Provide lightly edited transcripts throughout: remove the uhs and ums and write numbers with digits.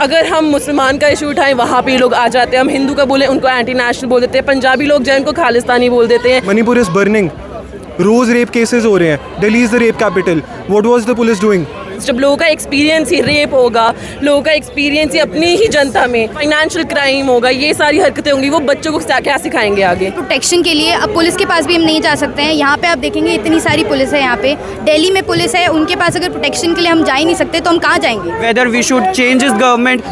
अगर हम मुसलमान का इशू उठाएं वहाँ पे लोग आ जाते हैं, हम हिंदू का बोले उनको एंटी नेशनल बोल देते हैं, पंजाबी लोग जो उनको खालिस्तानी बोल देते हैं। मणिपुर इज बर्निंग, रोज रेप केसेस हो रहे हैं, Delhi is the rape capital. What was the police doing? जब लोगों का एक्सपीरियंस ही रेप होगा, लोगों का एक्सपीरियंस ही अपनी ही जनता में फाइनेंशियल क्राइम होगा, ये सारी हरकतें होंगी, वो बच्चों को क्या सिखाएंगे आगे? प्रोटेक्शन के लिए अब पुलिस के पास भी हम नहीं जा सकते हैं। यहाँ पे आप देखेंगे इतनी सारी पुलिस है, यहाँ पे दिल्ली में पुलिस है, उनके पास अगर प्रोटेक्शन के लिए हम जा ही नहीं सकते तो हम कहाँ जाएंगे? Whether we should change this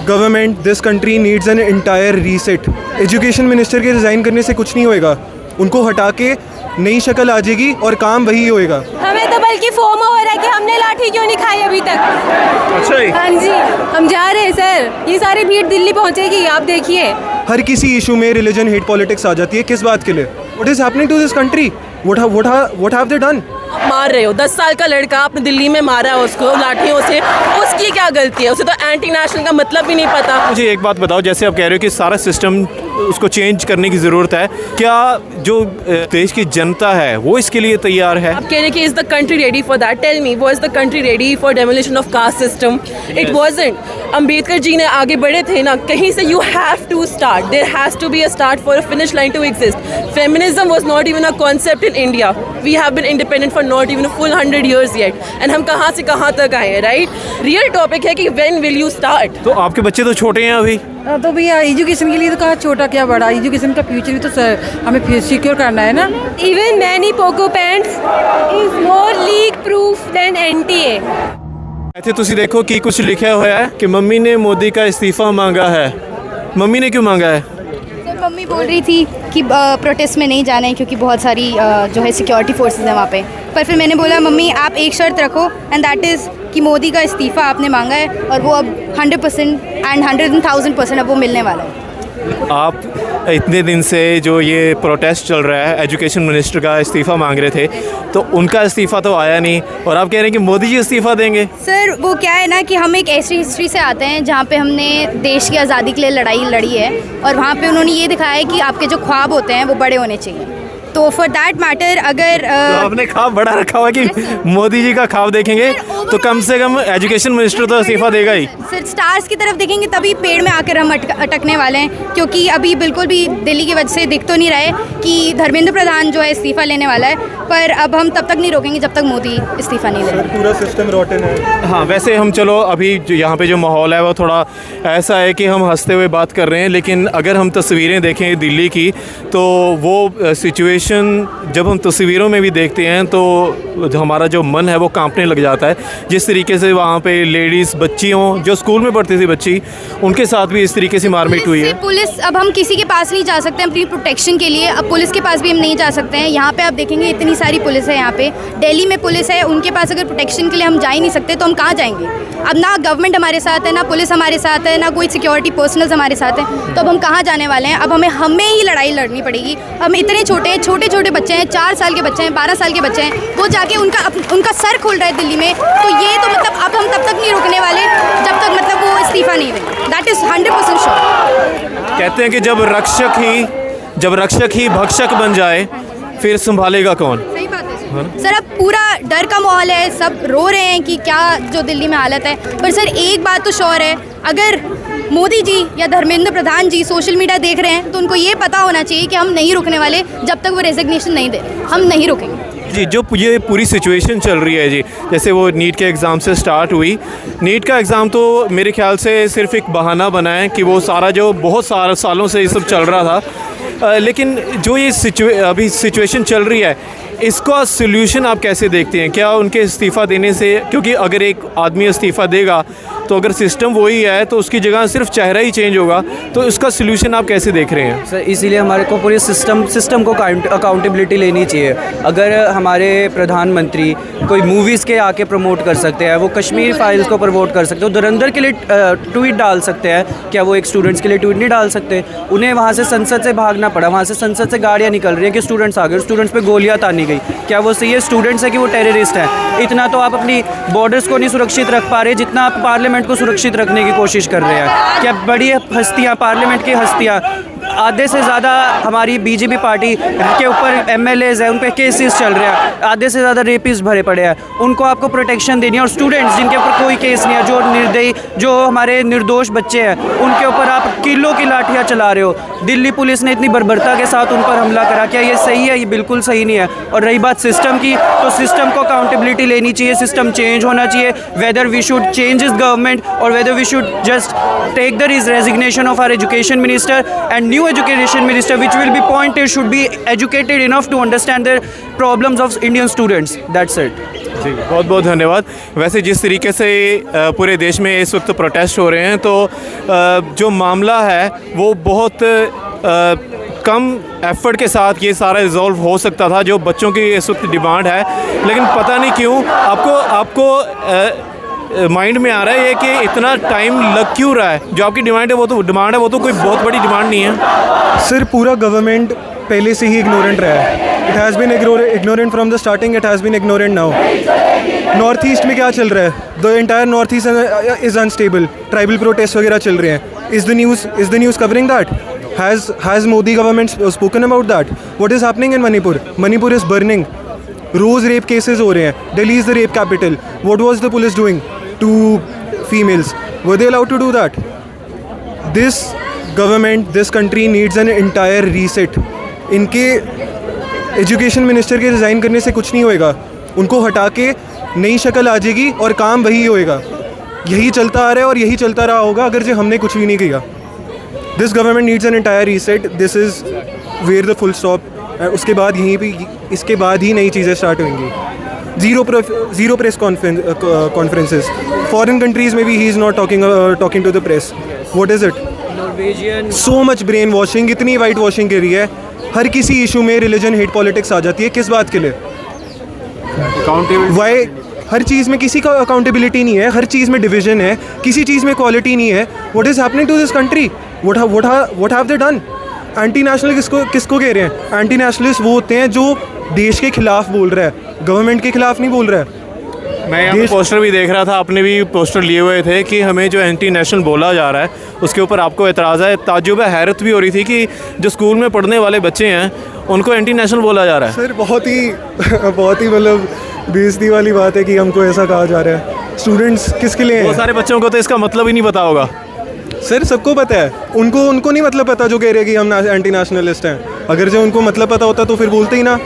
government, this country needs an entire reset. Education minister के रिजाइन करने से कुछ नहीं होएगा, उनको हटा के नई शक्ल आ जाएगी और काम वही होएगा। हमें तो बल्कि फोमो हो रहा है कि हमने लाठी क्यों नहीं खाई अभी तक। अच्छा ही? हाँ जी, हम जा रहे हैं सर, ये सारी भीड़ दिल्ली पहुंचेगी, आप देखिए। हर किसी इशू में रिलीजन हेट पॉलिटिक्स आ जाती है, किस बात के लिए? What is happening to this country? What have they done? मार रहे हो 10 साल का लड़का, आपने दिल्ली में मारा है उसको लाठियों से, उसकी क्या गलती है? उसे तो एंटी नेशनल का मतलब भी नहीं पता। मुझे एक बात बताओ, जैसे आप कह रहे हो कि सारा सिस्टम उसको चेंज करने की ज़रूरत है, क्या जो देश की जनता है वो इसके लिए तैयार है? आप कह रहे हैं कि is the country ready for that? Tell me, was the country ready for demolition of caste system? It wasn't. Ambedkar ji ने आगे बढ़े थे ना, कहीं से you have to start, there has to be a start for a finish line to exist. Feminism was not even a concept in India, we have been independent for not even a full 100 years yet, and हम कहाँ से कहाँ तक आए हैं, right? Real topic है कि when will you start? तो आपके बच्चे तो छोटे हैं अभी। तो भैया एजुकेशन के लिए तो कहा छोटा क्या बड़ा, एजुकेशन का फ्यूचर भी तो हमें सिक्योर करना है ना। Even many Poco pants is more leak proof than NTA. ऐसे तुसी देखो कि कुछ लिखा हुआ है कि मम्मी ने मोदी का इस्तीफा मांगा है। मम्मी ने क्यों मांगा है? सर मम्मी बोल रही थी कि प्रोटेस्ट में नहीं जाना है क्योंकि बहुत सारी जो है सिक्योरिटी फोर्सेस हैं वहाँ पे। पर फिर मैंने बोला मम्मी आप एक शर्त रखो, एंड दैट इज़ कि मोदी का इस्तीफ़ा आपने मांगा है और वो अब 100% एंड 110,000% अब वो मिलने वाला है। आप इतने दिन से जो ये प्रोटेस्ट चल रहा है, एजुकेशन मिनिस्टर का इस्तीफ़ा मांग रहे थे, तो उनका इस्तीफ़ा तो आया नहीं और आप कह रहे हैं कि मोदी जी इस्तीफ़ा देंगे? सर वो क्या है ना कि हम एक ऐसी हिस्ट्री से आते हैं जहाँ पे हमने देश की आज़ादी के लिए लड़ाई लड़ी है और वहाँ पे उन्होंने ये दिखाया है कि आपके जो ख्वाब होते हैं वो बड़े होने चाहिए। तो फॉर दैट मैटर अगर तो आपने ख्वाब बड़ा रखा हुआ कि मोदी जी का ख्वाब देखेंगे तो कम से कम एजुकेशन मिनिस्टर तो इस्तीफा देगा ही। सर स्टार्स की तरफ देखेंगे तभी पेड़ में आकर हम अटकने वाले हैं, क्योंकि अभी बिल्कुल भी दिल्ली की वजह से दिख तो नहीं रहा है कि धर्मेंद्र प्रधान जो है इस्तीफा लेने वाला है, पर अब हम तब तक नहीं रोकेंगे जब तक मोदी इस्तीफा नहीं लेगा। पूरा सिस्टम रॉटन है। हाँ, वैसे हम चलो अभी जो यहाँ पे जो माहौल है वो थोड़ा ऐसा है कि हम हंसते हुए बात कर रहे हैं, लेकिन अगर हम तस्वीरें देखें दिल्ली की तो वो सिचुएशन जब हम तस्वीरों में भी देखते हैं तो हमारा जो मन है वो कांपने लग जाता है। जिस तरीके से वहाँ पे लेडीज़ बच्चियों जो स्कूल में पढ़ती थी बच्ची, उनके साथ भी इस तरीके से मारपीट हुई है। पुलिस अब हम किसी के पास नहीं जा सकते अपनी प्रोटेक्शन के लिए, अब पुलिस के पास भी हम नहीं जा सकते हैं। यहाँ पे आप देखेंगे इतनी सारी पुलिस है, यहाँ पे दिल्ली में पुलिस है, उनके पास अगर प्रोटेक्शन के लिए हम जा ही नहीं सकते तो हम कहाँ जाएंगे? अब ना गवर्नमेंट हमारे साथ है, ना पुलिस हमारे साथ है, ना कोई सिक्योरिटी पर्सनल्स हमारे साथ हैं, तो अब हम कहाँ जाने वाले हैं? अब हमें ही लड़ाई लड़नी पड़ेगी। हम इतने छोटे छोटे बच्चे हैं, 4 साल के बच्चे हैं, 12 साल के बच्चे हैं, वो जाके उनका सर खोल रहा है दिल्ली में, तो ये तो मतलब अब हम तब तक नहीं रुकने वाले जब तक मतलब वो इस्तीफा नहीं देंगे। That is 100% sure. कहते हैं कि जब रक्षक ही भक्षक बन जाए फिर संभालेगा कौन? सही बात है सर। अब पूरा डर का माहौल है, सब रो रहे हैं कि क्या जो दिल्ली में हालत है। पर सर एक बात तो श्योर है, अगर मोदी जी या धर्मेंद्र प्रधान जी सोशल मीडिया देख रहे हैं तो उनको ये पता होना चाहिए कि हम नहीं रुकने वाले जब तक वो रेजिग्नेशन नहीं दे रहे, हम नहीं रुकेंगे जी। जो ये पूरी सिचुएशन चल रही है जी, जैसे वो नीट के एग्ज़ाम से स्टार्ट हुई, नीट का एग्ज़ाम तो मेरे ख्याल से सिर्फ एक बहाना बना है कि वो सारा जो बहुत सारे सालों से ये सब चल रहा था, लेकिन जो ये अभी सिचुएशन चल रही है इसका सोल्यूशन आप कैसे देखते हैं? क्या उनके इस्तीफ़ा देने से, क्योंकि अगर एक आदमी इस्तीफ़ा देगा तो अगर सिस्टम वही है तो उसकी जगह सिर्फ चेहरा ही चेंज होगा, तो इसका सोल्यूशन आप कैसे देख रहे हैं? सर इसीलिए हमारे को पूरी सिस्टम को अकाउंटेबिलिटी लेनी चाहिए। अगर हमारे प्रधानमंत्री कोई मूवीज़ के आके प्रमोट कर सकते हैं, वो कश्मीर फाइल्स को प्रमोट कर सकते हैं, धुरंधर के लिए ट्वीट डाल सकते हैं, क्या वो एक स्टूडेंट्स के लिए ट्वीट नहीं डाल सकते? उन्हें वहाँ से संसद से भागना पड़ा, वहाँ से संसद से गाड़ियाँ निकल रही हैं कि स्टूडेंट्स आ गए, स्टूडेंट्स पे गोलियाँ तानी गई, क्या वो सही है? स्टूडेंट्स है कि वो टेररिस्ट हैं? इतना तो आप अपनी बॉर्डर्स को नहीं सुरक्षित रख पा रहे जितना आप पार्लियामेंट को सुरक्षित रखने की कोशिश कर रहे हैं। क्या बड़ी हस्तियाँ, पार्लियामेंट की हस्तियाँ आधे से ज़्यादा हमारी बीजेपी पार्टी के ऊपर एमएलएज़ हैं, उन पे केसेस चल रहे हैं, आधे से ज़्यादा रेपिस्ट भरे पड़े हैं, उनको आपको प्रोटेक्शन देनी है। और स्टूडेंट्स जिनके ऊपर कोई केस नहीं है, जो निर्दयी, जो हमारे निर्दोष बच्चे हैं, उनके ऊपर आप किलो की लाठियाँ चला रहे हो। दिल्ली पुलिस ने इतनी बर्बरता के साथ उन पर हमला करा, क्या ये सही है? ये बिल्कुल सही नहीं है। और रही बात सिस्टम की, तो सिस्टम को अकाउंटेबिलिटी लेनी चाहिए, सिस्टम चेंज होना चाहिए। वेदर वी शुड चेंज इस गवर्नमेंट और whether we should just take the resignation of our education minister, and new education minister which will be appointed should be educated enough to understand the problems of Indian students. That's it. जी बहुत बहुत धन्यवाद। वैसे जिस तरीके से पूरे देश में इस वक्त प्रोटेस्ट हो रहे हैं, तो जो मामला है वो बहुत कम एफर्ट के साथ ये सारा रिजॉल्व हो सकता था, जो बच्चों की इस वक्त डिमांड है। लेकिन पता नहीं क्यों आपको माइंड में आ रहा है ये कि इतना टाइम लग क्यों रहा है। जो आपकी डिमांड है वो तो कोई बहुत बड़ी डिमांड नहीं है। सर पूरा गवर्नमेंट पहले से ही इग्नोरेंट रहा है। It has been ignorant from the starting, it has been ignorant now. North east में क्या चल रहा है? The entire north east is unstable, tribal protest वगैरह चल रहे हैं। Is the news covering that? Has Modi government spoken about that? What is happening in Manipur? Manipur is burning. रोज़ रेप केसेस हो रहे हैं। Delhi is the rape capital. What was the police doing to females? Were they allowed to do that? This government, this country needs an entire reset. इनके education minister के resign करने से कुछ नहीं होएगा। उनको हटा के नई शक्ल आ जाएगी और काम वही होएगा। यही चलता आ रहा है और यही चलता रहा होगा अगर जो हमने कुछ भी नहीं किया। This government needs an entire reset. This is where the full stop. उसके बाद यहीं पे इसके बाद ही नई चीज़ें स्टार्ट होंगी। Zero press conferences. Foreign countries में भी he is not talking to the press. What is it? Norwegian so much brain washing, इतनी वाइट वॉशिंग करी है। हर किसी इशू में रिलीजन हेट पॉलिटिक्स आ जाती है। किस बात के लिए? वाई? हर चीज़ में किसी का अकाउंटेबिलिटी नहीं है, हर चीज़ में डिवीजन है, किसी चीज़ में क्वालिटी नहीं है। What is happening to this country? What have they done? Anti national किसको कह रहे हैं? एंटी नेशनलिस्ट वो होते हैं जो देश के खिलाफ बोल रहा है, गवर्नमेंट के खिलाफ नहीं बोल रहा है। मैं यहाँ पोस्टर भी देख रहा था, आपने भी पोस्टर लिए हुए थे कि हमें जो एंटी नेशनल बोला जा रहा है उसके ऊपर आपको एतराज़ है। ताज्जुब है, हैरत भी हो रही थी कि जो स्कूल में पढ़ने वाले बच्चे हैं उनको एंटी नेशनल बोला जा रहा है। सर बहुत ही मतलब बेइज्जती वाली बात है कि हमको ऐसा कहा जा रहा है। स्टूडेंट्स किसके लिए हैं? बहुत सारे बच्चों को तो इसका मतलब ही नहीं पता होगा। सर सबको पता है, उनको नहीं मतलब पता जो कह रहे हैं कि हम एंटी नेशनलिस्ट हैं। अगर जो उनको मतलब पता होता तो फिर बोलते ही ना,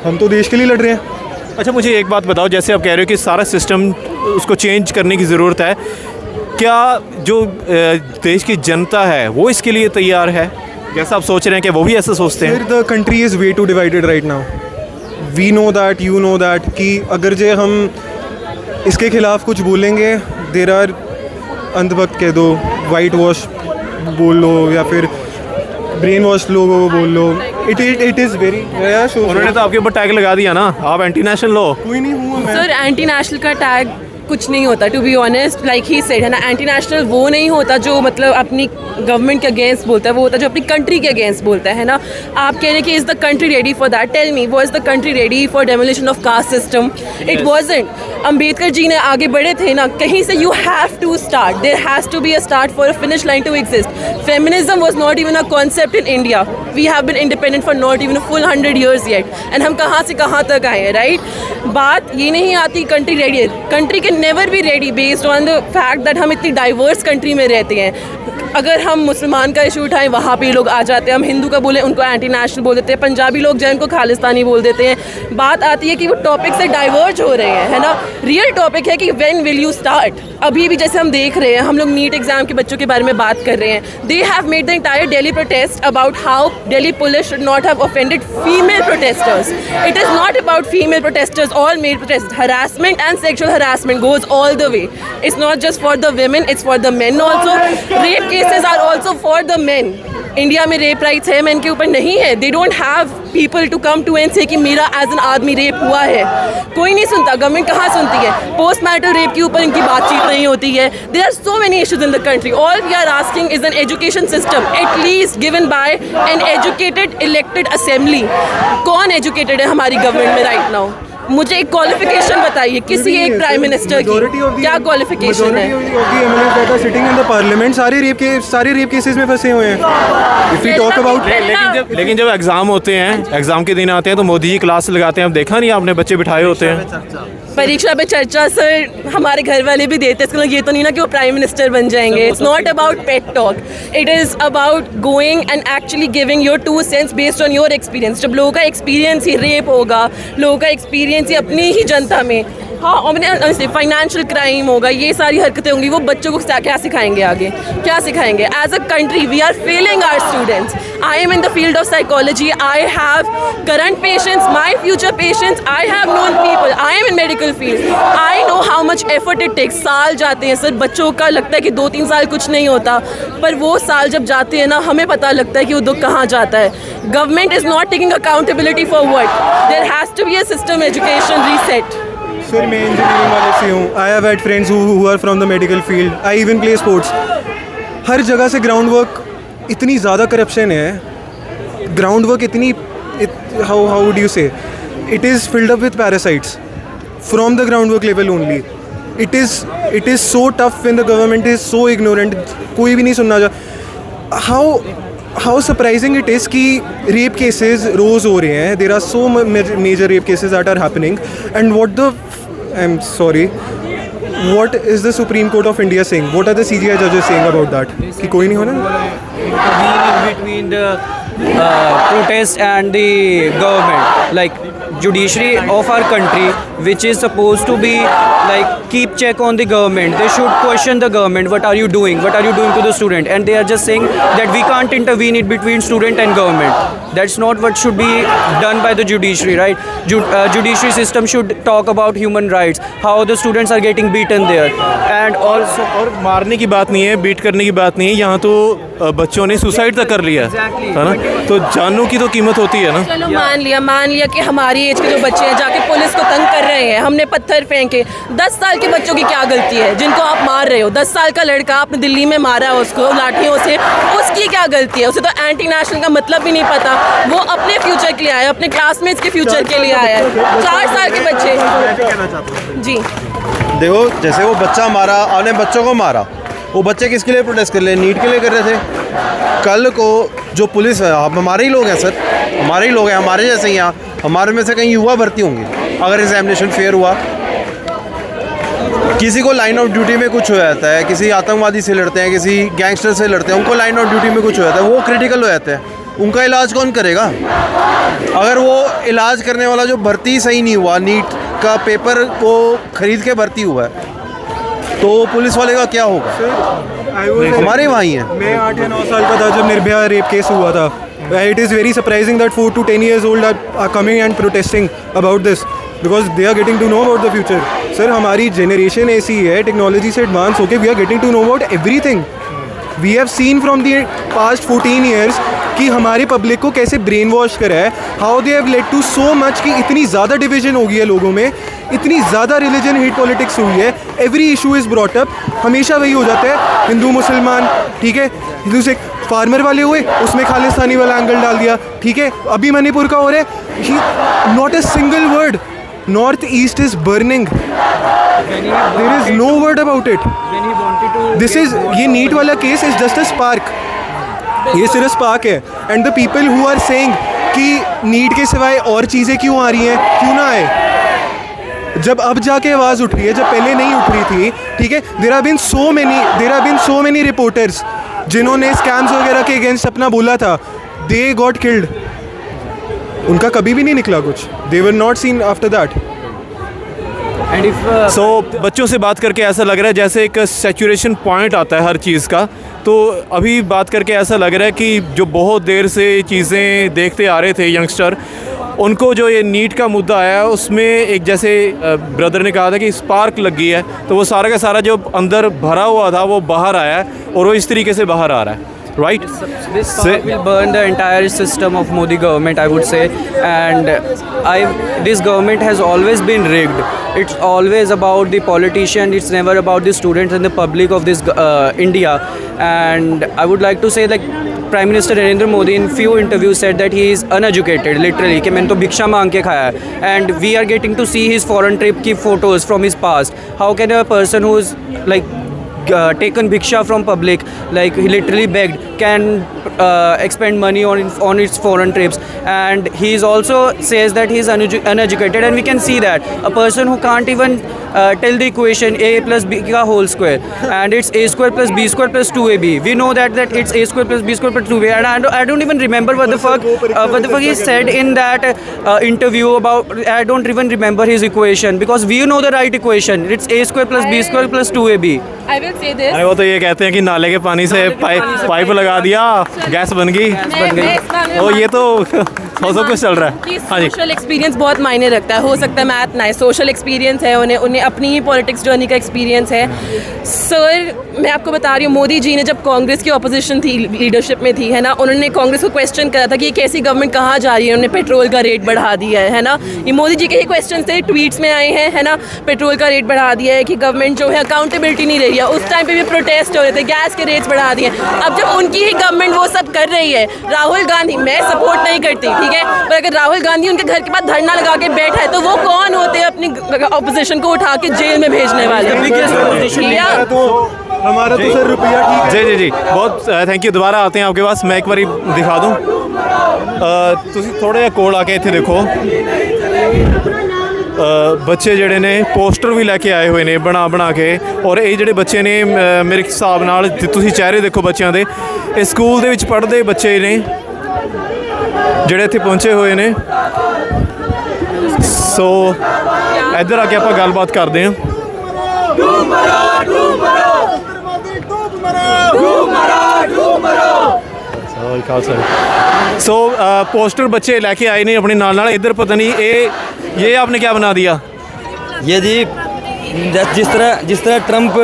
हम तो देश के लिए लड़ रहे हैं। अच्छा मुझे एक बात बताओ, जैसे आप कह रहे हो कि सारा सिस्टम उसको चेंज करने की ज़रूरत है, क्या जो देश की जनता है वो इसके लिए तैयार है? जैसा आप सोच रहे हैं कि वो भी ऐसा सोचते हैं? The country is way too divided right now. We know that, you know that कि अगर जो हम इसके खिलाफ कुछ बोलेंगे, देर आर अंधभक्त कह दो, वाइट वॉश बोल लो या फिर ब्रेन वॉश लोगों को बोल लो। It is very. उन्होंने तो आपके ऊपर टैग लगा दिया ना, आप एंटी नेशनल हो। कोई नहीं हुआ मैं। सर एंटी नेशनल का टैग कुछ नहीं होता, to be honest, like he said है ना। एंटी नेशनल वो नहीं होता जो मतलब अपनी गवर्नमेंट के अगेंस्ट बोलता है, वो होता है जो अपनी कंट्री के अगेंस्ट बोलता है ना। आप कह रहे हैं कि is the country ready for that? Tell me, was the country ready for demolition of caste system? It wasn't. Ambedkar ji ने आगे बढ़े थे ना, कहीं से you have to start. There has to be a start for a finish line to exist. Feminism was not even a concept in India. We have been independent for not even a full 100 years yet. And हम कहाँ से कहाँ तक आए हैं, right? बात ये नहीं आती कंट्री रेडी है। Country can never be ready based on the fact that हम इतनी डाइवर्स कंट्री में रहते हैं। अगर हम मुसलमान का इशू उठाएं वहाँ पे लोग आ जाते हैं, हम हिंदू का बोले उनको एंटी नेशनल बोल देते हैं, पंजाबी लोग जो उनको खालिस्तानी बोल देते हैं। बात आती है कि वो टॉपिक से डाइवर्ज हो रहे हैं, है ना। रियल टॉपिक है कि व्हेन विल यू स्टार्ट। अभी भी जैसे हम देख रहे हैं, हम लोग नीट एग्जाम के बच्चों के बारे में बात कर रहे हैं। They have made the entire Delhi protest about how Delhi police should not have offended female protesters. It is not about female protesters, all mail protest. Harassment and sexual harassment goes all the way. It's not just for the women, it's for the men also. Rape cases are also for the men. India में rape rights है, man के ऊपर नहीं है। They don't have people to come to and say कि मेरा as an आदमी rape हुआ है। कोई नहीं सुनता, गवर्नमेंट कहाँ सुनती है? पोस्ट मैरिटल रेप के ऊपर इनकी बातचीत नहीं होती है। There are so many issues in the country. All we are asking is an education system at least given by an educated elected assembly. कौन एजुकेटेड है हमारी गवर्नमेंट में राइट नाउ? मुझे एक क्वालिफिकेशन बताइए किसी एक प्राइम मिनिस्टर की, क्या क्वालिफिकेशन है? सिटिंग इन द पार्लियामेंट सारे रेप केसेस में फंसे हुए हैं। इफ वी टॉक अबाउट लेकिन जब एग्ज़ाम होते हैं, एग्ज़ाम के दिन आते हैं तो मोदी जी क्लास लगाते हैं। अब देखा नहीं आपने, बच्चे बिठाए होते हैं परीक्षा पे चर्चा। सर हमारे घर वाले भी देते हैं, इसका मतलब ये तो नहीं ना कि वो प्राइम मिनिस्टर बन जाएंगे। It's not about pet talk, it is about going and actually giving your 2 cents based on your experience. जब लोगों का एक्सपीरियंस ही रेप होगा, लोगों का एक्सपीरियंस ही अपनी ही जनता में, हाँ फाइनेंशियल क्राइम होगा, ये सारी हरकतें होंगी, वो बच्चों को क्या सिखाएंगे आगे, क्या सिखाएंगे? As a country we are failing our students. I am in the field of psychology, I have current patients, my future patients, I have known people, I am in medical field, I know how much effort it takes. साल जाते हैं sir, बच्चों का लगता है कि 2-3 साल कुछ नहीं होता, पर वो साल जब जाते हैं ना, हमें पता लगता है कि वो दुख कहाँ जाता है। Government is not taking accountability for what, there has to be a system education reset. Sir मैं इंजीनियरिंग वाले से हूँ। I have had friends who are from the medical field. I even play sports. हर जगह से ground work इतनी ज़्यादा corruption है, ग्राउंड वर्क इतनी how would you say, it is filled up with parasites from the ground work level only. It is so tough when the government is so ignorant. कोई भी नहीं सुनना चाह। How surprising it is कि rape cases रोज़ हो रहे हैं। There are so major rape cases that are happening and what is the Supreme Court of India saying? What are the CGI judges saying about that? कि कोई नहीं होना? Between the protest and the government, like judiciary of our country, which is supposed to be like keep check on the government, they should question the government, what are you doing to the student, and they are just saying that we can't intervene in between student and government. That's not what should be done by the judiciary, right? Judiciary system should talk about human rights, how the students are getting beaten there, and also और मारने की बात नहीं है, beat करने की बात नहीं है, यहाँ तो बच्चों ने सुसाइड तक कर लिया है ना, तो जानों की तो कीमत होती है ना। चलो मान लिया कि हमारी एज के जो बच्चे हैं जाके पुलिस को तंग कर रहे हैं, हमने पत्थर फेंके। 10 साल के बच्चों की क्या गलती है जिनको आप मार रहे हो? 10 साल का लड़का आपने दिल्ली में मारा है उसको लाठियों से, उसकी क्या गलती है? उसे तो एंटी नेशनल का मतलब भी नहीं पता, वो अपने फ्यूचर के लिए आया, अपने क्लासमेट्स के फ्यूचर के लिए आया है। 4 साल के बच्चे। जी देखो, जैसे वो बच्चा मारा, आपने बच्चों को मारा, वो बच्चे किसके लिए प्रोटेस्ट कर रहे हैं? नीट के लिए कर रहे थे। कल को जो पुलिस है, आप हमारे ही लोग हैं सर, हमारे ही लोग हैं, हमारे जैसे ही यहाँ, हमारे में से कहीं युवा भर्ती होंगे अगर एग्जामिनेशन फेयर हुआ। किसी को लाइन ऑफ ड्यूटी में कुछ हो जाता है, किसी आतंकवादी से लड़ते हैं, किसी गैंगस्टर से लड़ते हैं, उनको लाइन ऑफ ड्यूटी में कुछ हो जाता है, वो क्रिटिकल हो जाते हैं, उनका इलाज कौन करेगा? अगर वो इलाज करने वाला जो भर्ती सही नहीं हुआ, नीट का पेपर को खरीद के भर्ती हुआ है, तो पुलिस वाले का क्या होगा? हमारे वहाँ ही है। मैं 8 या 9 साल का था जब निर्भया रेप केस हुआ था। It is very surprising that 4 to 10 years old are coming and protesting about this because they are getting to know about the future. Sir हमारी जनरेशन ऐसी है, टेक्नोलॉजी से एडवांस होके we are getting to know about everything. We have seen from the past 14 years कि हमारे public को कैसे brain wash करा है, how they have led to so much कि इतनी ज़्यादा डिवीजन हो गई है लोगों में, इतनी ज़्यादा रिलीजन हेट पॉलिटिक्स हुई है। Every issue is brought up, हमेशा वही हो जाता है, हिंदू मुसलमान, ठीक है, हिंदू से फार्मर वाले हुए, उसमें खालिस्तानी वाला एंगल डाल दिया, ठीक है, अभी मणिपुर का हो रहा है, not a single word, north east is burning, there is no word about it. This is, ये नीट वाला case is just a spark, ये सिर्फ स्पार्क है। And the people who are saying कि नीट के सिवाय और चीज़ें क्यों आ रही हैं, क्यों ना आए, जब अब जाके आवाज़ उठ रही है, जब पहले नहीं उठ रही थी, ठीक है। There have been so many reporters जिन्होंने स्कैम्स वगैरह के अगेंस्ट अपना बोला था, दे गॉट किल्ड, उनका कभी भी नहीं निकला कुछ, they were not seen after that. And if बच्चों से बात करके ऐसा लग रहा है जैसे एक सैचुरेशन पॉइंट आता है हर चीज़ का, तो अभी बात करके ऐसा लग रहा है कि जो बहुत देर से चीज़ें देखते आ रहे थे यंगस्टर, उनको जो ये नीट का मुद्दा आया उसमें एक जैसे ब्रदर ने कहा था कि स्पार्क लगी है, तो वो सारा का सारा जो अंदर भरा हुआ था वो बाहर आया है और वो इस तरीके से बाहर आ रहा है, right? This spark will burn the entire system of Modi government, I would say, and this government has always been rigged. It's always about the politician. It's never about the students and the public of this India. And I would like to say, like, Prime Minister Narendra Modi in few interviews said that he is uneducated, literally, कि मैंने तो भिक्षा मांग के खाया है. And we are getting to see his foreign trip की photos from his past. How can a person who is like taken bhiksha from public, like he literally begged, can expend money on its foreign trips? And he is also says that he is uneducated, and we can see that a person who can't even tell the equation a plus b ka whole square, and it's a square plus b square plus 2ab. We know that it's a square plus b square plus 2b, and I don't even remember what the fuck he said in that interview about. I don't even remember his equation, because we know the right equation. It's a square plus b square plus 2ab. I will say this. अरे वो तो ये कहते हैं कि नाले के पानी से पाइप लगा दिया, गैस बन गई. ओ ये तो सौ कुछ चल रहा है. हाँ जी. सोशल एक्सपीरियंस बहुत मायने रखता है. हो सकता है मैथ ना है, सोशल एक्सपीरियंस है, उन्हें अपनी ही पॉलिटिक्स जर्नी का एक्सपीरियंस है. सर मैं आपको बता रही हूँ, मोदी जी ने जब कांग्रेस की ऑपोजिशन थी, लीडरशिप में थी, है ना, उन्होंने कांग्रेस को क्वेश्चन करा था कि ये कैसी गवर्नमेंट कहाँ जा रही है, उन्होंने पेट्रोल का रेट बढ़ा दिया है ना. ये मोदी जी के ही क्वेश्चन थे, ट्वीट्स में आए हैं, है ना. पेट्रोल का रेट बढ़ा दिया है कि गवर्नमेंट जो है अकाउंटेबिलिटी नहीं रही है. उस टाइम पे भी प्रोटेस्ट हो रहे थे, गैस के रेट्स बढ़ा दिए. अब जब उनकी ही गवर्नमेंट वो सब कर रही है, राहुल गांधी, मैं सपोर्ट नहीं करती, ठीक है, पर अगर राहुल गांधी उनके घर के पास धरना लगा के बैठा है तो वो कौन होते हैं अपनी ऑपोजिशन को उठा के जेल में भेजने वाले? हमारा तो सर रुपया ठीक है. जी जी जी, बहुत थैंक यू. दोबारा आते हैं आपके पास, मैं एक बार दिखा दूँ. ਤੁਸੀਂ ਥੋੜਾ ਜਿਹਾ ਕੋਲ ਆ ਕੇ ਇੱਥੇ ਦੇਖੋ. ਬੱਚੇ ਜਿਹੜੇ ਨੇ ਪੋਸਟਰ ਵੀ ਲੈ ਕੇ ਆਏ ਹੋਏ ਨੇ ਬਣਾ ਕੇ, ਔਰ ਇਹ ਜਿਹੜੇ ਬੱਚੇ ਨੇ ਮੇਰੇ ਹਿਸਾਬ ਨਾਲ ਤੁਸੀਂ ਚਿਹਰੇ ਦੇਖੋ ਬੱਚਿਆਂ ਦੇ, ਇਹ ਸਕੂਲ ਦੇ ਵਿੱਚ ਪੜ੍ਹਦੇ ਬੱਚੇ ਨੇ ਜਿਹੜੇ ਇੱਥੇ ਪਹੁੰਚੇ ਹੋਏ ਨੇ. ਸੋ ਇੱਧਰ ਆ ਕੇ ਆਪਾਂ ਗੱਲਬਾਤ ਕਰਦੇ ਹਾਂ. सो पोस्टर बच्चे लेके आए नहीं अपने नाल. इधर पता नहीं ये आपने क्या बना दिया? ये जी जिस तरह ट्रम्प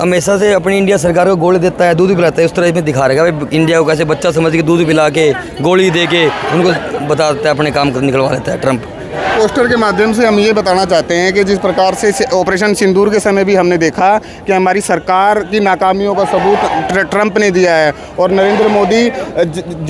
हमेशा से अपनी इंडिया सरकार को गोली देता है, दूध पिलाता है, उस तरह इसमें दिखा रहेगा भाई इंडिया को कैसे बच्चा समझ के दूध पिला के गोली दे के उनको बता देता है, अपने काम निकलवा देता है ट्रम्प. पोस्टर के माध्यम से हम ये बताना चाहते हैं कि जिस प्रकार से ऑपरेशन सिंदूर के समय भी हमने देखा कि हमारी सरकार की नाकामियों का सबूत ट्रंप ने दिया है, और नरेंद्र मोदी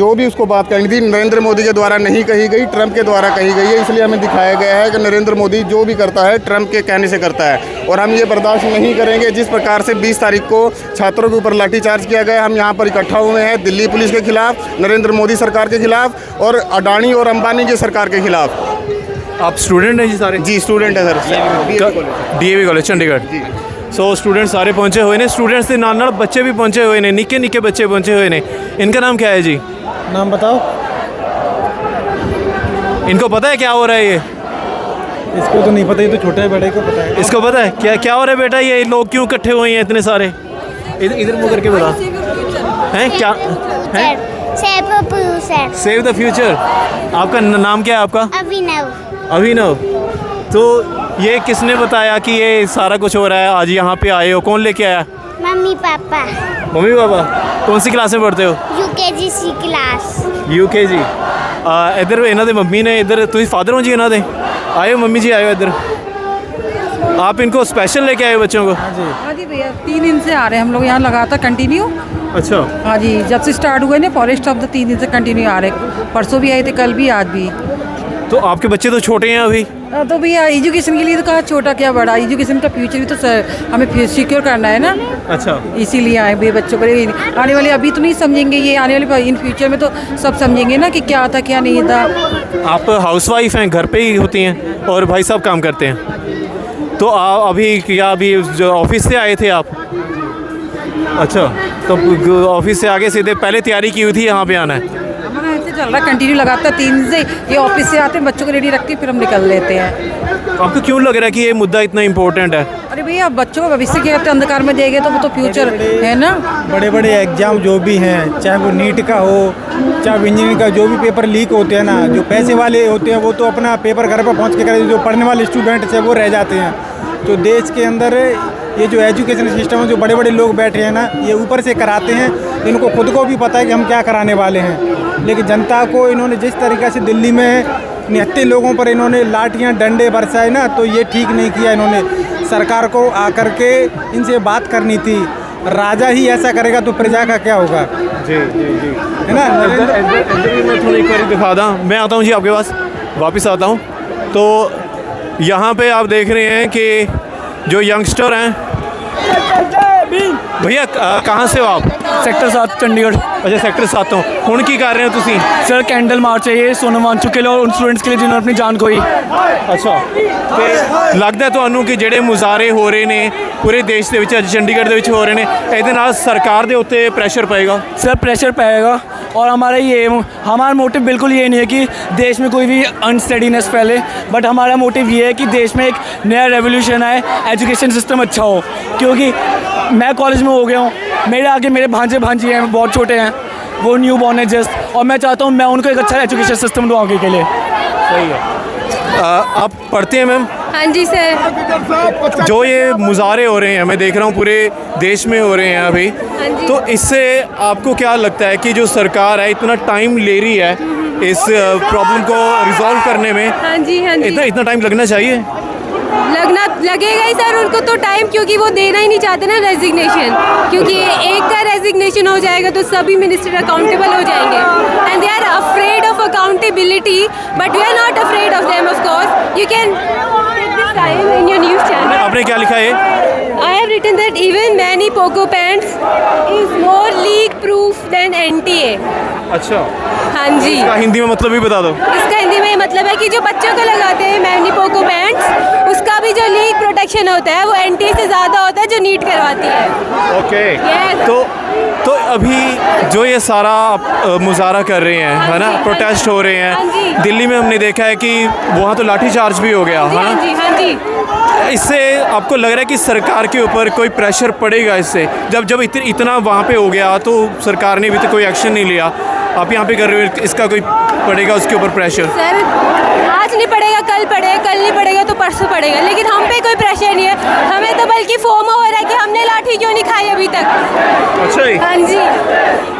जो भी उसको बात करनी थी नरेंद्र मोदी के द्वारा नहीं कही गई, ट्रंप के द्वारा कही गई है. इसलिए हमें दिखाया गया है कि नरेंद्र मोदी जो भी करता है ट्रंप के कहने से करता है, और हम ये बर्दाश्त नहीं करेंगे. जिस प्रकार से 20 तारीख को छात्रों के ऊपर लाठीचार्ज किया गया, हम यहाँ पर इकट्ठा हुए हैं दिल्ली पुलिस के खिलाफ, नरेंद्र मोदी सरकार के खिलाफ और अडानी और अंबानी की सरकार के खिलाफ. आप स्टूडेंट हैं जी सारे? जी स्टूडेंट है sir, DAV college Chandigarh. So student सारे पहुंचे हुए ने, स्टूडेंट्स के नाल बच्चे भी पहुंचे हुए ने, निक्के निक्के बच्चे पहुंचे हुए ने. इनका नाम क्या है जी? नाम बताओ. इनको पता है क्या हो रहा है? ये इसको तो नहीं पता, ये तो छोटे है, बड़े को पता है. इसको पता है क्या हो रहा है बेटा? ये लोग क्यों इकट्ठे हुए हैं इतने सारे? इधर मुँह करके बता. हैं क्या है? Save the future. आपका नाम क्या है आपका? अभिनव. तो ये किसने बताया कि ये सारा कुछ हो रहा है? आज यहाँ पे आए हो, कौन लेके आया? Mummy papa. Mummy papa. कौन सी क्लास में पढ़ते हो? UKG C class. UKG. इधर इन्हों दे मम्मी ने, इधर तुम फादर हो जी इन्हों दे? आयो मम्मी जी, आयो इधर. आप इनको स्पेशल लेके आए बच्चों को? हाँ जी भैया, 3 दिन से आ रहे हैं हम लोग यहाँ लगातार कंटिन्यू. अच्छा. हाँ जी, जब से स्टार्ट हुए ना फॉरेस्ट ऑफ द 3 दिन से कंटिन्यू आ रहे. परसों भी आए थे, कल भी, आज भी. तो आपके बच्चे तो छोटे हैं अभी? तो भैया एजुकेशन के लिए तो कहा छोटा क्या बड़ा, एजुकेशन का फ्यूचर भी तो हमें सिक्योर करना है ना. अच्छा. इसीलिए आए भैया बच्चों को. आने वाले अभी तो नहीं समझेंगे, ये आने वाले इन फ्यूचर में तो सब समझेंगे ना कि क्या था क्या नहीं था. आप हाउसवाइफ हैं, घर पे ही होती हैं, और भाई साहब काम करते हैं. तो आप अभी जो ऑफिस से आए थे आप? अच्छा. तो ऑफिस से आगे सीधे पहले तैयारी की हुई थी यहाँ पे आना है? हमारा ऐसे चल रहा कंटिन्यू लगातार 3 दिन से. ये ऑफिस से आते हैं, बच्चों को रेडी रखते हैं, फिर हम निकल लेते हैं. आपको क्यों लग रहा है कि ये मुद्दा इतना इम्पोर्टेंट है? अरे भैया बच्चों को भविष्य के अंधकार में देंगे तो वो तो फ्यूचर है ना. बड़े बड़े एग्जाम जो भी हैं, चाहे वो नीट का हो, चाहे इंजीनियरिंग का, जो भी पेपर लीक होते हैं ना, जो पैसे वाले होते हैं वो तो अपना पेपर घर पर पहुंच के करें, जो पढ़ने वाले स्टूडेंट्स हैं वो रह जाते हैं. तो देश के अंदर ये जो एजुकेशन सिस्टम है, जो बड़े बड़े लोग बैठे हैं ना, ये ऊपर से कराते हैं. इनको खुद को भी पता है कि हम क्या कराने वाले हैं, लेकिन जनता को इन्होंने जिस तरीक़े से दिल्ली में निहत्ते लोगों पर इन्होंने लाठियां डंडे बरसाए ना, तो ये ठीक नहीं किया. इन्होंने सरकार को आकर के इनसे बात करनी थी राजा ही ऐसा करेगा तो प्रजा का क्या होगा? जी जी जी है ना? मैं थोड़ा एक बार दिखा दा, मैं आता हूँ जी आपके पास, वापस आता हूँ। तो यहाँ पे आप देख रहे हैं कि जो यंगस्टर हैं, भैया कहाँ से हो आप? सेक्टर 7 चंडीगढ़। अच्छा सेक्टर 7 ਤੋਂ ਹੁਣ ਕੀ ਕਰ ਰਹੇ ਹੋ ਤੁਸੀਂ? सर कैंडल मार्च है ये सोनम वांगचुक के लिए और उन स्टूडेंट्स के लिए जिन्होंने अपनी जान खोई। ਅੱਛਾ ਤੇ ਲੱਗਦਾ ਤੁਹਾਨੂੰ ਕਿ ਜਿਹੜੇ ਮੁਜ਼ਾਹਰੇ ਹੋ ਰਹੇ ਨੇ ਪੂਰੇ ਦੇਸ਼ ਦੇ ਵਿੱਚ, ਅੱਜ ਚੰਡੀਗੜ੍ਹ ਦੇ ਵਿੱਚ ਹੋ ਰਹੇ ਨੇ, ਇਹਦੇ ਨਾਲ ਸਰਕਾਰ ਦੇ ਉੱਤੇ ਪ੍ਰੈਸ਼ਰ ਪਏਗਾ? सर प्रेशर पाएगा और हमारा मोटिव बिल्कुल ये नहीं है कि देश में कोई भी अनस्टेडीनेस फैले, बट हमारा मोटिव ये है कि देश में एक नया रेवोल्यूशन आए, एजुकेशन सिस्टम अच्छा हो। क्योंकि मैं कॉलेज में हो गया हूँ, मेरे आगे मेरे भांजे भांजी हैं, बहुत छोटे हैं, वो न्यू बॉर्न है जस्ट, और मैं चाहता हूँ मैं उनको एक अच्छा एजुकेशन सिस्टम दूँ आगे के लिए। सही है। आप पढ़ते हैं मैम? हाँ जी सर। जो ये मुजाहरे हो रहे हैं, मैं देख रहा हूँ पूरे देश में हो रहे हैं अभी, तो इससे आपको क्या लगता है कि जो सरकार है इतना टाइम ले रही है इस प्रॉब्लम को रिजॉल्व करने में? हाँ जी हाँ जी। इतना टाइम लगना चाहिए? लगेगा ही सर उनको तो टाइम, क्योंकि वो देना ही नहीं चाहते ना रेजिग्नेशन, क्योंकि एक का रेजिग्नेशन हो जाएगा तो सभी मिनिस्टर अकाउंटेबल हो जाएंगे, and they are afraid of accountability, but we are not afraid of them. Of course you can take this time in your news channel. आपने क्या लिखा है? I have written that even many poco pants is more leak proof than NTA। अच्छा, हाँ जी। इसका हिंदी में मतलब भी बता दो। इसका हिंदी में ये मतलब है कि जो बच्चों को लगाते हैं मैनी पोको पैंट्स, उसका भी जो लीक प्रोटेक्शन होता है वो एनटीए से ज़्यादा होता है जो नीट करवाती है। ओके। Yes। तो अभी जो ये सारा आप मुजाहरा कर रहे हैं, है ना, प्रोटेस्ट हो रहे हाँ जी। हैं, दिल्ली में हमने देखा है कि वहाँ तो लाठीचार्ज भी हो गया, है हाँ ना? जी हाँ जी। इससे आपको लग रहा है कि सरकार के ऊपर कोई प्रेशर पड़ेगा इससे? जब इतना वहाँ पे हो गया तो सरकार ने भी तो कोई एक्शन नहीं लिया, आप यहाँ पे कर रहे हो, इसका कोई पड़ेगा उसके ऊपर प्रेशर? सर आज नहीं पड़ेगा, कल पड़ेगा, कल नहीं पड़ेगा तो परसों पड़ेगा, लेकिन हम पे कोई प्रेशर नहीं है। हमें तो बल्कि फोमो हो रहा है कि हमने लाठी क्यों नहीं खाई अभी तक। अच्छा जी। हाँ जी।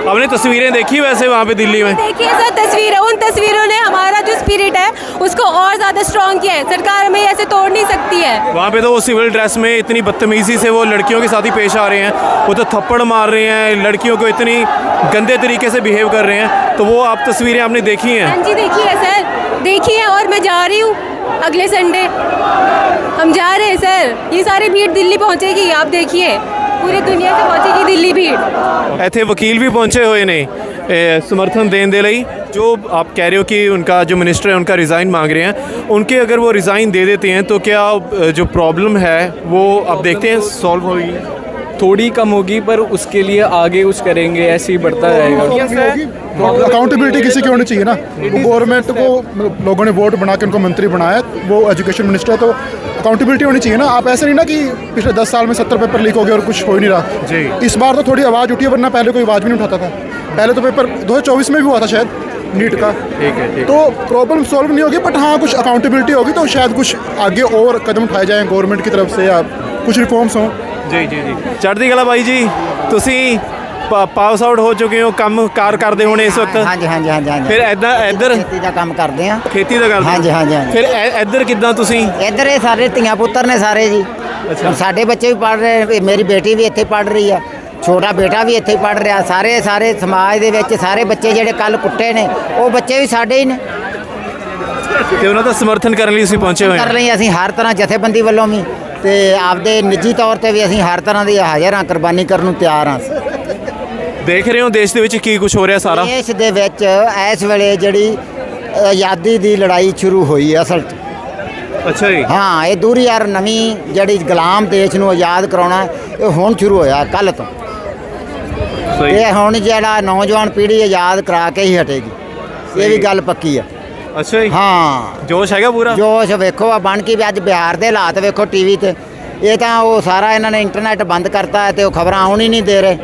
आपने तस्वीरें देखी वैसे वहाँ पे दिल्ली में? देखिए सर तस्वीरें, उन तस्वीरों ने हमारा जो स्पिरिट है उसको और ज़्यादा स्ट्रॉन्ग किया है। सरकार हमें ऐसे तोड़ नहीं सकती है। वहाँ पे तो वो सिविल ड्रेस में इतनी बदतमीज़ी से वो लड़कियों के साथ ही पेश आ रहे हैं, वो तो थप्पड़ मार रहे हैं, लड़कियों को इतनी गंदे तरीके से बिहेव कर रहे हैं, तो वो आप तस्वीरें आपने देखी हैं? हाँ जी देखी है सर, देखी है, और मैं जा रही हूँ अगले संडे, हम जा रहे हैं सर। ये सारी भीड़ दिल्ली पहुँचेगी, आप देखिए पूरी दुनिया से पहुँचेगी दिल्ली भीड़। ਇੱਥੇ ਵਕੀਲ ਵੀ ਪਹੁੰਚੇ ਹੋਏ ਨੇ समर्थन देने ਦੇ ਲਈ। जो आप कह रहे हो कि उनका जो मिनिस्टर है उनका रिज़ाइन मांग रहे हैं, उनके अगर वो रिज़ाइन दे देते हैं तो क्या जो प्रॉब्लम है वो आप देखते हैं सॉल्व होगी? थोड़ी कम होगी, पर उसके लिए आगे कुछ करेंगे, ऐसे ही बढ़ता रहेगा। अकाउंटेबिलिटी किसी की होनी चाहिए ना। गवर्नमेंट को लोगों ने वोट बना के उनको मंत्री बनाया, वो एजुकेशन मिनिस्टर है, तो अकाउंटेबिलिटी होनी चाहिए ना। आप ऐसे नहीं ना कि पिछले 10 साल में 70 पेपर लीक हो गए और कुछ हो ही नहीं रहा जी। इस बार तो थोड़ी आवाज़ उठी है, वरना पहले कोई आवाज़ भी नहीं उठाता था। पहले तो पेपर 2024 में भी हुआ था शायद नीट का। ठीक है, ठीक। तो प्रॉब्लम सॉल्व नहीं होगी, बट हाँ कुछ अकाउंटेबिलिटी होगी तो शायद कुछ आगे और कदम उठाए जाएँ गवर्नमेंट की तरफ से, या कुछ रिफॉर्म्स हों। ਜੀ ਜੀ ਜੀ, ਚੜ੍ਹਦੀ ਕਲਾ ਬਾਈ ਜੀ। ਤੁਸੀਂ ਪਾਸ ਆਊਟ ਹੋ ਚੁੱਕੇ ਹੋ, ਕੰਮ ਕਾਰ ਕਰਦੇ ਹੋਣੇ ਇਸ ਵਕਤ? ਹਾਂਜੀ ਹਾਂਜੀ ਹਾਂਜੀ ਹਾਂਜੀ। ਫਿਰ ਇੱਧਰ ਖੇਤੀ ਦਾ ਕੰਮ ਕਰਦੇ ਆ। ਖੇਤੀ ਦਾ ਕਰਦੇ? ਹਾਂਜੀ ਹਾਂਜੀ ਹਾਂਜੀ। ਫਿਰ ਇੱਧਰ ਕਿੱਦਾਂ ਤੁਸੀਂ? ਇੱਧਰ ਇਹ ਸਾਰੇ ਧੀਆਂ ਪੁੱਤਰ ਨੇ ਸਾਰੇ ਜੀ। ਅੱਛਾ। ਸਾਡੇ ਬੱਚੇ ਵੀ ਪੜ੍ਹ ਰਹੇ, ਮੇਰੀ ਬੇਟੀ ਵੀ ਇੱਥੇ ਪੜ੍ਹ ਰਹੀ ਆ, ਛੋਟਾ ਬੇਟਾ ਵੀ ਇੱਥੇ ਪੜ੍ਹ ਰਿਹਾ। ਸਾਰੇ ਸਮਾਜ ਦੇ ਵਿੱਚ ਸਾਰੇ ਬੱਚੇ ਜਿਹੜੇ ਕੱਲ ਕੁੱਟੇ ਨੇ ਉਹ ਬੱਚੇ ਵੀ ਸਾਡੇ ਹੀ ਨੇ। ਤੇ ਉਹਨਾਂ ਦਾ ਸਮਰਥਨ ਕਰਨ ਲਈ ਅਸੀਂ ਪਹੁੰਚੇ ਹੋਏ ਹਾਂ। ਕਰ ਲਈ ਅਸੀਂ ਹਰ ਤਰ੍ਹਾਂ ਜਥੇਬੰਦੀ ਵੱਲੋਂ ਵੀ ਤੇ ਆਪਦੇ ਨਿੱਜੀ ਤੌਰ ਤੇ ਵੀ ਅਸੀਂ ਹਰ ਤਰ੍ਹਾਂ ਦੀ ਹਾਜ਼ਰ ਹਾਂ, ਕੁਰਬਾਨੀ ਕਰਨ ਨੂੰ ਤਿਆਰ ਹਾਂ। ਦੇਖ ਰਹੇ ਹੋ ਦੇਸ਼ ਦੇ ਵਿੱਚ ਕੀ ਕੁਝ ਹੋ ਰਿਹਾ ਸਾਰਾ? ਦੇਸ਼ ਦੇ ਵਿੱਚ ਇਸ ਵੇਲੇ ਜਿਹੜੀ ਆਜ਼ਾਦੀ ਦੀ ਲੜਾਈ ਸ਼ੁਰੂ ਹੋਈ ਹੈ ਅਸਲ 'ਚ। ਅੱਛਾ ਜੀ। ਹਾਂ, ਇਹ ਦੂਰੀ ਯਾਰ ਨਵੀਂ ਜਿਹੜੀ ਗੁਲਾਮ ਦੇਸ਼ ਨੂੰ ਆਜ਼ਾਦ ਕਰਾਉਣਾ ਇਹ ਹੁਣ ਸ਼ੁਰੂ ਹੋਇਆ ਕੱਲ੍ਹ ਤੋਂ। ਇਹ ਹੁਣ ਜਿਹੜਾ ਨੌਜਵਾਨ ਪੀੜ੍ਹੀ ਆਜ਼ਾਦ ਕਰਾ ਕੇ ਹੀ ਹਟੇਗੀ, ਇਹ ਵੀ ਗੱਲ ਪੱਕੀ ਆ। ਅੱਛਾ ਜੀ। ਹਾਂ, ਜੋਸ਼ ਹੈਗਾ ਪੂਰਾ? ਜੋਸ਼ ਵੇਖੋ ਆ ਬਣ ਕੇ ਵੀ। ਅੱਜ ਬਿਹਾਰ ਦੇ ਹਾਲਾਤ ਵੇਖੋ ਟੀਵੀ ਤੇ। ਇਹ ਤਾਂ ਉਹ ਸਾਰਾ ਇਹਨਾਂ ਨੇ ਇੰਟਰਨੈਟ ਬੰਦ ਕਰਤਾ ਤੇ ਉਹ ਖਬਰਾਂ ਆਉਣ ਹੀ ਨਹੀਂ ਦੇ ਰਹੇ।